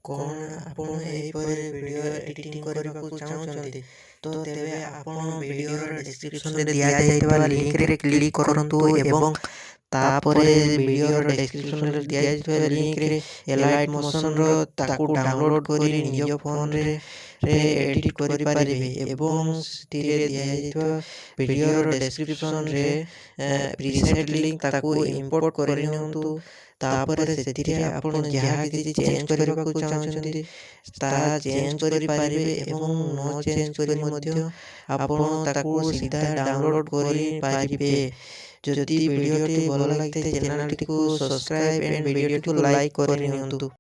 କ'ଣ ଆପଣ ଏହିପରି ଭିଡ଼ିଓ ଏଡିଟିଂ କରିବାକୁ ଚାହୁଁଛନ୍ତି? ତ ତେବେ ଆପଣ ଭିଡ଼ିଓର ଡେସ୍କ୍ରିପସନରେ ଦିଆଯାଇଥିବା ଲିଙ୍କରେ କ୍ଲିକ୍ କରନ୍ତୁ ଏବଂ ତାପରେ ଭିଡ଼ିଓର ଡେସ୍କ୍ରିପସନରେ ଦିଆଯାଇଥିବା ଲିଙ୍କରେ ଏଲାଇଟ୍ ମୋସନର ତାକୁ ଡାଉନଲୋଡ଼ କରି ନିଜ ଫୋନରେ ଏଡ଼ିଟ୍ କରିପାରିବେ ଏବଂ ସେଥିରେ ଦିଆଯାଇଥିବା ଭିଡ଼ିଓର ଡେସ୍କ୍ରିପସନରେ ପ୍ରିସେଟ୍ ଲିଙ୍କ ତାକୁ ଇମ୍ପୋର୍ଟ କରିନିଅନ୍ତୁ। ତାପରେ ସେଥିରେ ଆପଣ ଯାହା କିଛି ଚେଞ୍ଜ କରିବାକୁ ଚାହୁଁଛନ୍ତି ତାହା ଚେଞ୍ଜ କରିପାରିବେ ଏବଂ ନ ଚେଞ୍ଜ କରି ମଧ୍ୟ ଆପଣ ତାକୁ ସିଧା ଡାଉନଲୋଡ଼ କରିପାରିବେ। ଯଦି ଭିଡ଼ିଓଟି ଭଲ ଲାଗିଥାଏ ଚ୍ୟାନେଲଟିକୁ ସବସ୍କ୍ରାଇବ୍ ଏଣ୍ଡ ଭିଡ଼ିଓଟିକୁ ଲାଇକ୍ କରିନିଅନ୍ତୁ।